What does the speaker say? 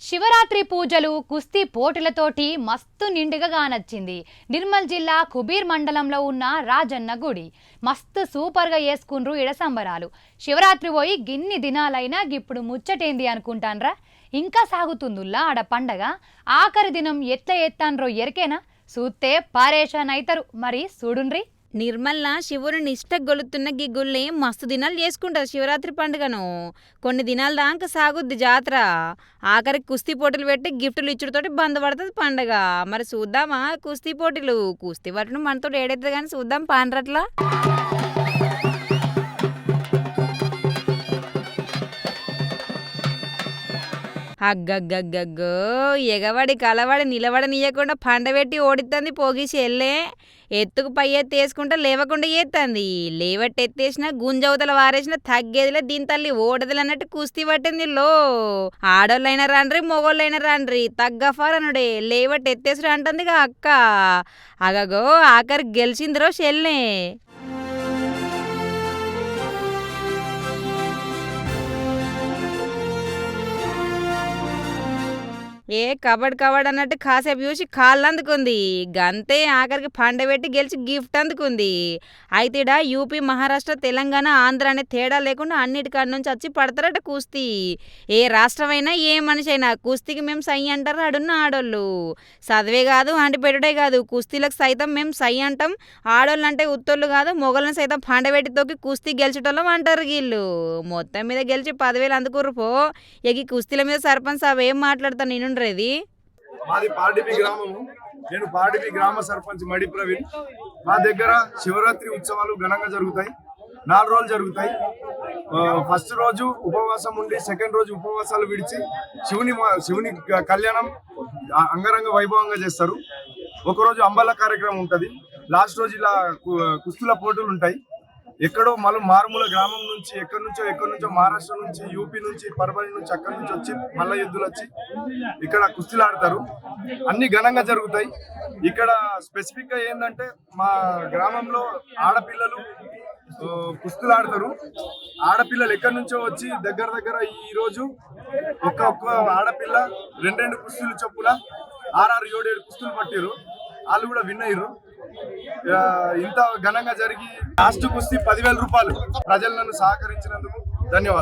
శివరాత్రి పూజలు కుస్తీ పోటీలతోటి మస్తు నిండుగా గానొచ్చింది. నిర్మల్ జిల్లా కుబీర్ మండలంలో ఉన్న రాజన్న గుడి మస్తు సూపర్గా చేసుకుండ్రు ఇడ సంబరాలు. శివరాత్రి పోయి గిన్ని దినాలైనా ఇప్పుడు ముచ్చటేంది అనుకుంటాన్రా? ఇంకా సాగుతుందుల్లా ఆడ పండగ. ఆఖరి దినం ఎట్లా ఎత్తాన్రో ఎరికేనా? సూత్తే పారేషాన్ అయితరు. మరి చూడుండ్రి. నిర్మల్లా శివుని నిష్ట గొలుతున్న గిగ్గుల్ని మస్తు దినాలు చేసుకుంటారు శివరాత్రి పండుగను. కొన్ని దినాల దాకా సాగుద్ది జాతర. ఆఖరికి కుస్తీ పోటీలు పెట్టి గిఫ్టులు ఇచ్చుడుతోటి బంద్ పడుతుంది పండుగ. మరి చూద్దామా కుస్తీ పోటీలు? కుస్తీ పట్టడం మనతో ఏడైతుంది కానీ చూద్దాం పాండ్రట్లా. అగ్గగ్గగ్గగ్గో ఎగబడి కలబడి నిలబడనీయకుండా పండబెట్టి ఓడిస్తుంది పోగీసి వెళ్ళే. ఎత్తుకు పై ఎత్తి వేసుకుంటా లేవకుండా ఎత్తంది. లేవట్టి ఎత్తేసిన గుంజవతల వారేసిన తగ్గేదిలే దీని తల్లి ఓడదలు అన్నట్టు కుస్తీ పట్టింది లో. ఆడోళ్ళైనా రాండ్రి మొగోళ్ళైనా రాండ్రి తగ్గఫారనుడే లేవట్టి ఎత్తేసుడు అంటుంది అక్క. అగగో ఆఖరికి గెలిచిందిరో చెల్లె. కబడ్ అన్నట్టు కాసేపు చూసి కాళ్ళు అందుకుంది. గంతే ఆఖరికి పండబెట్టి గెలిచి గిఫ్ట్ అందుకుంది. అయితే ఇడ యూపీ, మహారాష్ట్ర, తెలంగాణ, ఆంధ్ర అనే తేడా లేకుండా అన్నిటికాడ నుంచి వచ్చి పడతారట కుస్తీ. ఏ రాష్ట్రమైనా ఏ మనిషి అయినా కుస్తీకి మేము సై అంటారు అడున్న ఆడోళ్ళు. చదివే కాదు అంటిపెట్టుడే కాదు కుస్తీలకు సైతం మేము సై అంటాం. ఆడోళ్ళు అంటే ఉత్తోళ్ళు కాదు మొగలను సైతం పండబెట్టి తోకి కుస్తీ గెలిచేటోళ్ళం అంటారు వీళ్ళు. మొత్తం మీద గెలిచి 10,000 అందుకుర్రు పో. ఈ కుస్తీల మీద సర్పంచ్ సాబ్ ఏం మాట్లాడతాను నేను. మాది పాడిపి గ్రామము. నేను పాడిపి గ్రామ సర్పంచ్ మడి ప్రవీణ్. మా దగ్గర శివరాత్రి ఉత్సవాలు ఘనంగా జరుగుతాయి. 4 రోజులు జరుగుతాయి. ఫస్ట్ రోజు ఉపవాసం ఉండి సెకండ్ రోజు ఉపవాసాలు విడిచి శివుని కళ్యాణం అంగరంగ వైభవంగా చేస్తారు. ఒకరోజు అంబల కార్యక్రమం ఉంటుంది. లాస్ట్ రోజు ఇలా కుస్తీల పోటీలు ఉంటాయి. ఎక్కడో మారుమూల గ్రామం నుంచి ఎక్కడి నుంచో మహారాష్ట్ర నుంచి, యూపీ నుంచి, పర్వని నుంచి అక్కడి నుంచి వచ్చి మల్ల యుద్ధులు వచ్చి ఇక్కడ కుస్తీలు ఆడతారు. అన్ని ఘనంగా జరుగుతాయి. ఇక్కడ స్పెసిఫిక్ గా ఏంటంటే మా గ్రామంలో ఆడపిల్లలు కుస్తీలు ఆడతారు. ఆడపిల్లలు ఎక్కడి నుంచో వచ్చి దగ్గర ఈ రోజు ఒక్క ఆడపిల్ల 2 కుస్తీలు చొప్పున 6, 7 కుస్తీలు పట్టిరు. వాళ్ళు కూడా విన్ అయ్యారు. ఇంత ఘనంగా జరిగి లాస్ట్ కుస్తీ 10,000 రూపాయలు. ప్రజలు నన్ను సహకరించినందుకు ధన్యవాదాలు.